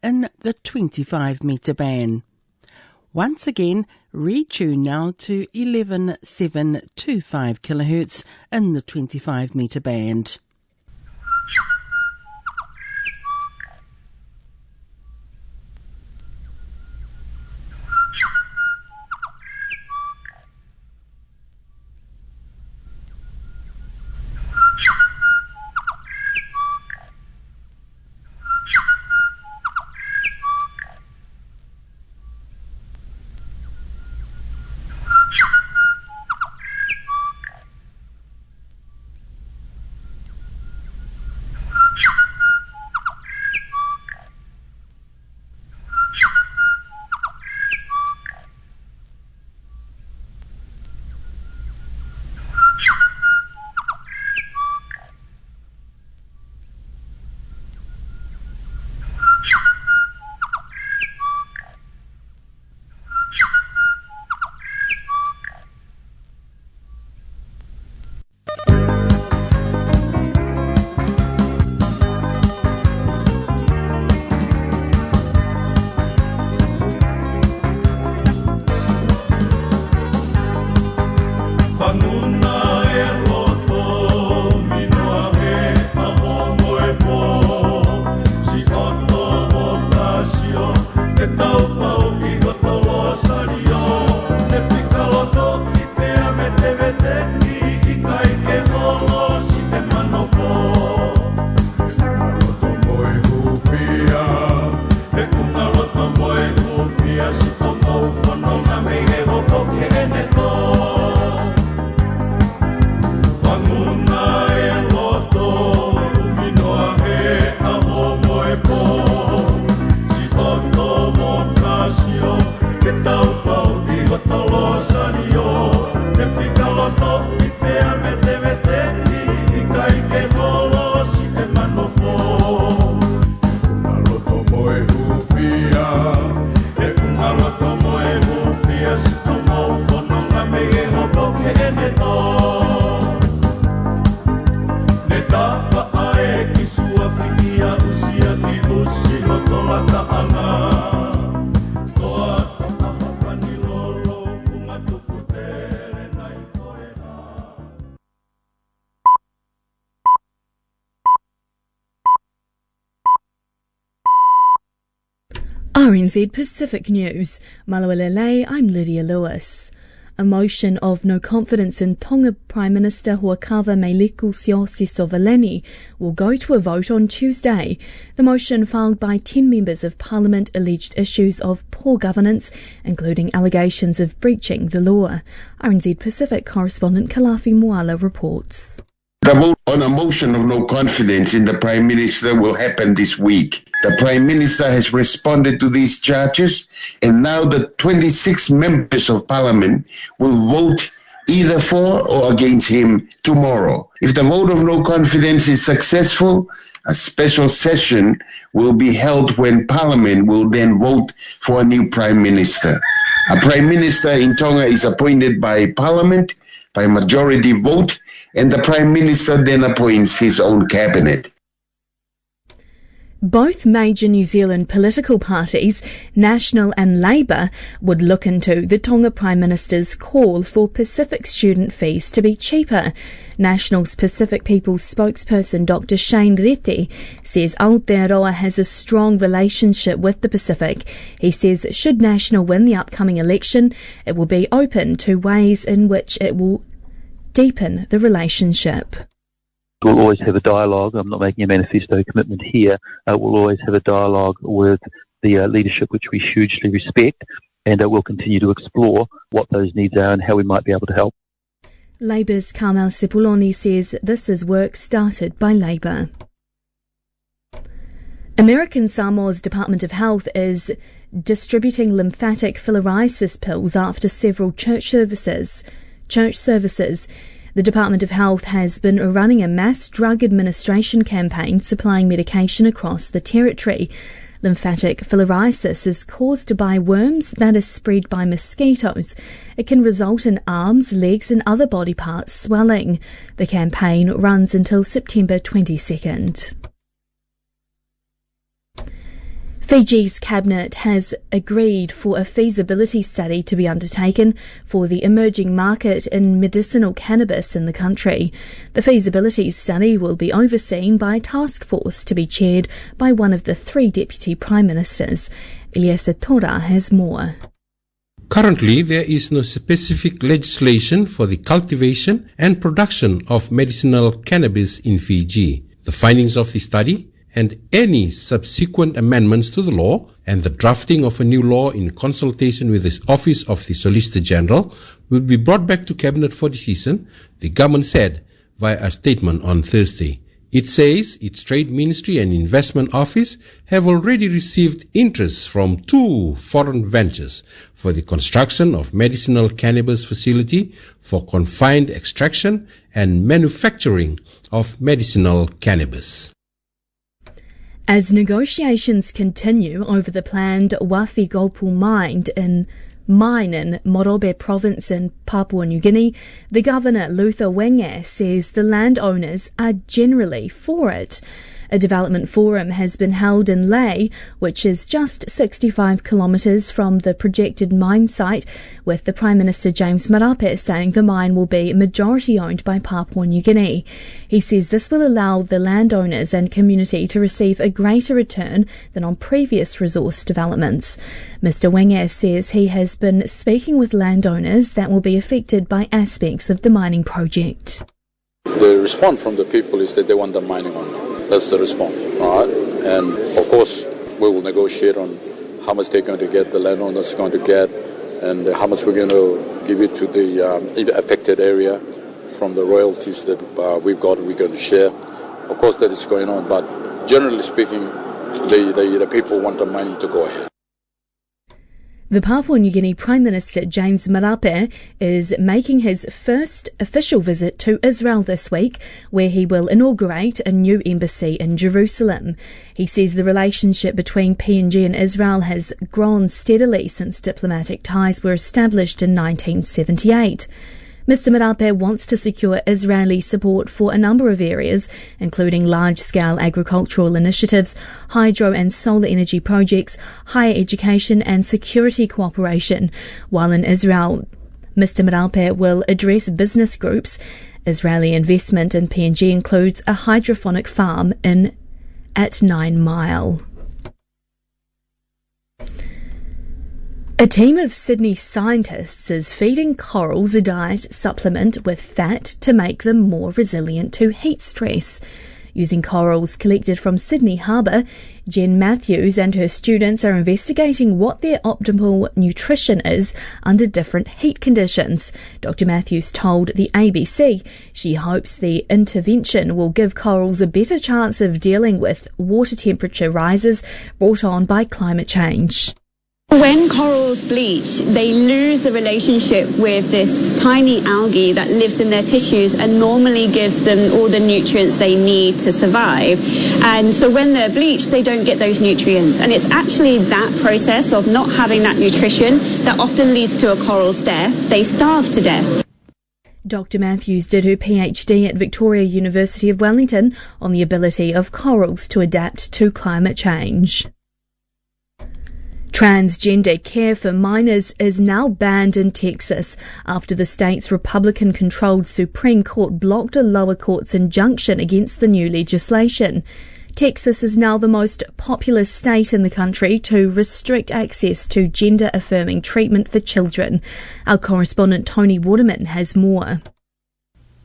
in the 25-metre band. Once again, retune now to 11,725 kHz in the 25-metre band. RNZ Pacific News. Malawalele, I'm Lydia Lewis. A motion of no confidence in Tonga Prime Minister Huakava Meliku Siosisovaleni will go to a vote on Tuesday. The motion filed by 10 members of Parliament alleged issues of poor governance, including allegations of breaching the law. RNZ Pacific correspondent Kalafi Moala reports. The vote on a motion of no confidence in the Prime Minister will happen this week. The Prime Minister has responded to these charges, and now the 26 members of Parliament will vote either for or against him tomorrow. If the vote of no confidence is successful, a special session will be held when Parliament will then vote for a new Prime Minister. A Prime Minister in Tonga is appointed by Parliament by majority vote, and the Prime Minister then appoints his own cabinet. Both major New Zealand political parties, National and Labour, would look into the Tonga Prime Minister's call for Pacific student fees to be cheaper. National's Pacific People's spokesperson Dr. Shane Reti says Aotearoa has a strong relationship with the Pacific. He says should National win the upcoming election, it will be open to ways in which it will deepen the relationship. We'll always have a dialogue. I'm not making a manifesto commitment here. We'll always have a dialogue with the leadership, which we hugely respect, and we'll continue to explore what those needs are and how we might be able to help. Labour's Carmel Sepuloni says this is work started by Labour. American Samoa's Department of Health is distributing lymphatic filariasis pills after several church services. The Department of Health has been running a mass drug administration campaign supplying medication across the territory. Lymphatic filariasis is caused by worms that is spread by mosquitoes. It can result in arms, legs and other body parts swelling. The campaign runs until September 22nd. Fiji's cabinet has agreed for a feasibility study to be undertaken for the emerging market in medicinal cannabis in the country. The feasibility study will be overseen by a task force to be chaired by one of the 3 deputy prime ministers. Eliasa Tora has more. Currently, there is no specific legislation for the cultivation and production of medicinal cannabis in Fiji. The findings of the study and any subsequent amendments to the law and the drafting of a new law in consultation with the Office of the Solicitor General will be brought back to Cabinet for decision, the government said via a statement on Thursday. It says its Trade Ministry and Investment Office have already received interest from 2 foreign ventures for the construction of medicinal cannabis facility for confined extraction and manufacturing of medicinal cannabis. As negotiations continue over the planned Wafi-Golpu mine in Morobe province in Papua New Guinea, the Governor Luther Wenge says the landowners are generally for it. A development forum has been held in Lae, which is just 65 kilometres from the projected mine site, with the Prime Minister James Marape saying the mine will be majority owned by Papua New Guinea. He says this will allow the landowners and community to receive a greater return than on previous resource developments. Mr Wenge says he has been speaking with landowners that will be affected by aspects of the mining project. The response from the people is that they want the mining only. That's the response, all right? And of course, we will negotiate on how much they're going to get, the landowners are going to get, and how much we're going to give it to the affected area from the royalties that we've got, we're going to share. Of course, that is going on, but generally speaking, the people want the mining to go ahead. The Papua New Guinea Prime Minister James Marape is making his first official visit to Israel this week, where he will inaugurate a new embassy in Jerusalem. He says the relationship between PNG and Israel has grown steadily since diplomatic ties were established in 1978. Mr Marape wants to secure Israeli support for a number of areas, including large-scale agricultural initiatives, hydro and solar energy projects, higher education and security cooperation. While in Israel, Mr Marape will address business groups. Israeli investment in PNG includes a hydroponic farm at 9 Mile. A team of Sydney scientists is feeding corals a diet supplement with fat to make them more resilient to heat stress. Using corals collected from Sydney Harbour, Jen Matthews and her students are investigating what their optimal nutrition is under different heat conditions. Dr. Matthews told the ABC she hopes the intervention will give corals a better chance of dealing with water temperature rises brought on by climate change. When corals bleach, they lose the relationship with this tiny algae that lives in their tissues and normally gives them all the nutrients they need to survive. And so when they're bleached, they don't get those nutrients. And it's actually that process of not having that nutrition that often leads to a coral's death. They starve to death. Dr. Matthews did her PhD at Victoria University of Wellington on the ability of corals to adapt to climate change. Transgender care for minors is now banned in Texas after the state's Republican-controlled Supreme Court blocked a lower court's injunction against the new legislation. Texas is now the most populous state in the country to restrict access to gender-affirming treatment for children. Our correspondent Tony Waterman has more.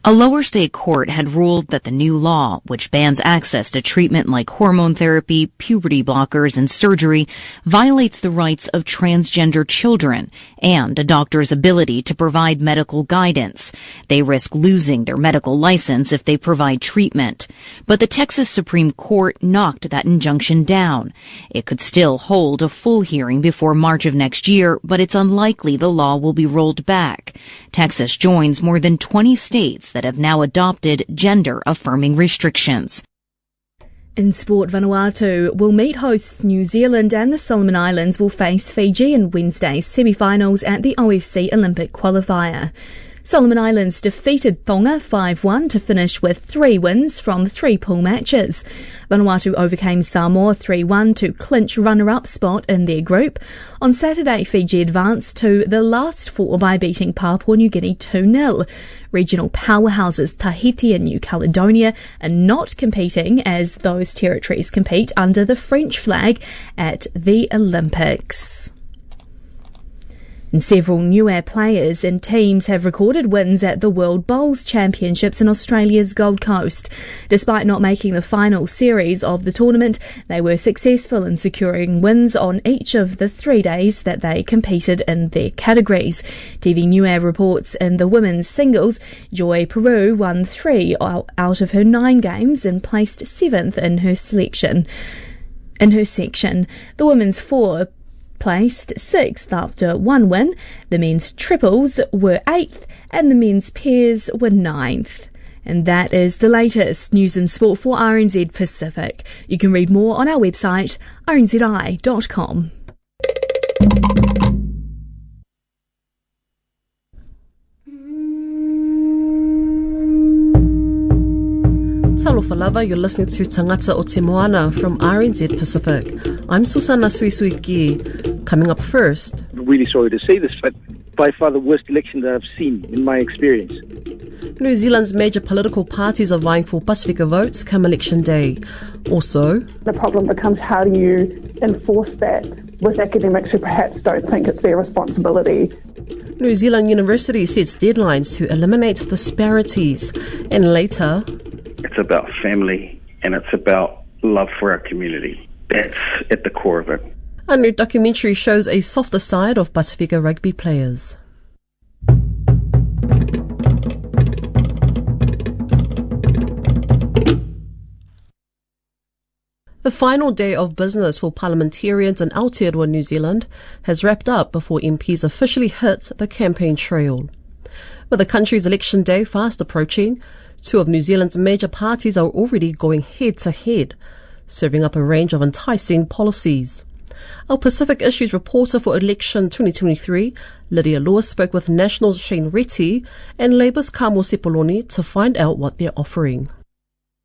A lower state court had ruled that the new law, which bans access to treatment like hormone therapy, puberty blockers, and surgery, violates the rights of transgender children and a doctor's ability to provide medical guidance. They risk losing their medical license if they provide treatment. But the Texas Supreme Court knocked that injunction down. It could still hold a full hearing before March of next year, but it's unlikely the law will be rolled back. Texas joins more than 20 states that have now adopted gender-affirming restrictions. In sport, Vanuatu will meet hosts New Zealand and the Solomon Islands will face Fiji in Wednesday's semi-finals at the OFC Olympic qualifier. Solomon Islands defeated Tonga 5-1 to finish with 3 wins from 3 pool matches. Vanuatu overcame Samoa 3-1 to clinch runner-up spot in their group. On Saturday, Fiji advanced to the last 4 by beating Papua New Guinea 2-0. Regional powerhouses Tahiti and New Caledonia are not competing as those territories compete under the French flag at the Olympics. And several Niue players and teams have recorded wins at the World Bowls Championships in Australia's Gold Coast. Despite not making the final series of the tournament, they were successful in securing wins on each of the 3 days that they competed in their categories. TV Niue reports in the women's singles, Joy Peru won 3 out of her 9 games and placed 7th in her section. The women's 4 placed 6th after 1 win, the men's triples were 8th and the men's pairs were 9th. And that is the latest news and sport for RNZ Pacific. You can read more on our website rnzi.com. Talofa lava, you're listening to Tangata o Te Moana from RNZ Pacific. I'm Susana Suisuiki. Coming up first. I'm really sorry to say this, but by far the worst election that I've seen in my experience. New Zealand's major political parties are vying for Pacifica votes come election day. Also, the problem becomes how do you enforce that with academics who perhaps don't think it's their responsibility. New Zealand University sets deadlines to eliminate disparities. And later, it's about family and it's about love for our community. That's at the core of it. A new documentary shows a softer side of Pacifica rugby players. The final day of business for parliamentarians in Aotearoa, New Zealand, has wrapped up before MPs officially hit the campaign trail. With the country's election day fast approaching, 2 of New Zealand's major parties are already going head-to-head, serving up a range of enticing policies. Our Pacific Issues reporter for election 2023, Lydia Lewis, spoke with National's Shane Reti and Labour's Kamo Sepuloni to find out what they're offering.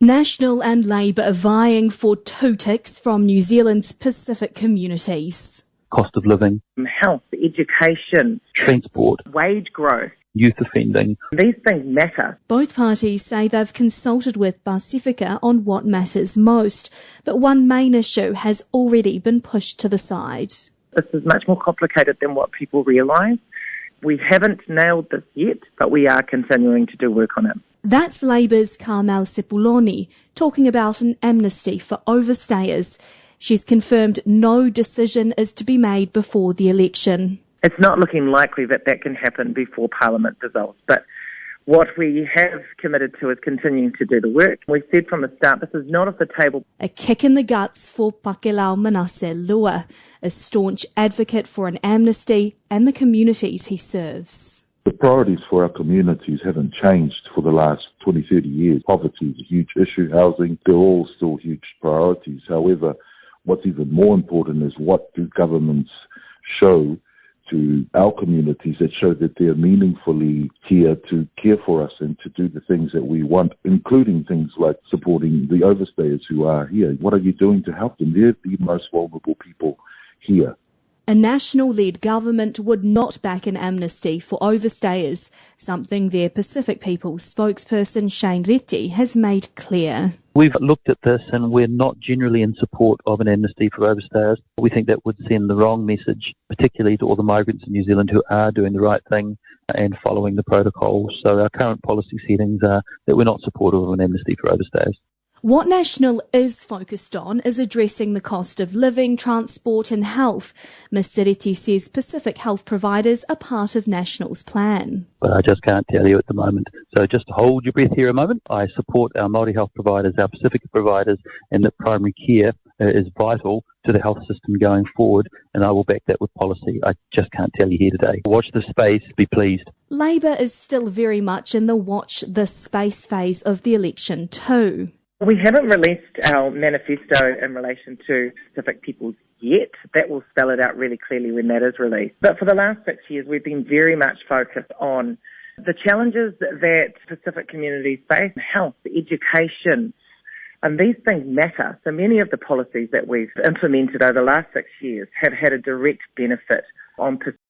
National and Labour are vying for 2 ticks from New Zealand's Pacific communities. Cost of living, health, education, transport, wage growth, youth offending. These things matter. Both parties say they've consulted with Pacifica on what matters most, but one main issue has already been pushed to the side. This is much more complicated than what people realise. We haven't nailed this yet, but we are continuing to do work on it. That's Labour's Carmel Sepuloni talking about an amnesty for overstayers. She's confirmed no decision is to be made before the election. It's not looking likely that can happen before Parliament dissolves, but what we have committed to is continuing to do the work. We said from the start this is not off the table. A kick in the guts for Pakelau Manasseh Lua, a staunch advocate for an amnesty and the communities he serves. The priorities for our communities haven't changed for the last 20, 30 years. Poverty is a huge issue, housing, they're all still huge priorities. However, what's even more important is what do governments show to our communities that show that they're meaningfully here to care for us and to do the things that we want, including things like supporting the overstayers who are here. What are you doing to help them? They're the most vulnerable people here. A national-led government would not back an amnesty for overstayers, something their Pacific People's spokesperson Shane Reti has made clear. We've looked at this and we're not generally in support of an amnesty for overstayers. We think that would send the wrong message, particularly to all the migrants in New Zealand who are doing the right thing and following the protocols. So our current policy settings are that we're not supportive of an amnesty for overstayers. What National is focused on is addressing the cost of living, transport and health. Ms Siriti says Pacific health providers are part of National's plan. But I just can't tell you at the moment. So just hold your breath here a moment. I support our Māori health providers, our Pacific providers, and that primary care is vital to the health system going forward, and I will back that with policy. I just can't tell you here today. Watch this space, be pleased. Labour is still very much in the watch this space phase of the election too. We haven't released our manifesto in relation to Pacific peoples yet. That will spell it out really clearly when that is released. But for the last 6 years, we've been very much focused on The challenges that Pacific communities face, health, education, and these things matter. So many of the policies that we've implemented over the last 6 years have had a direct benefit on Pacific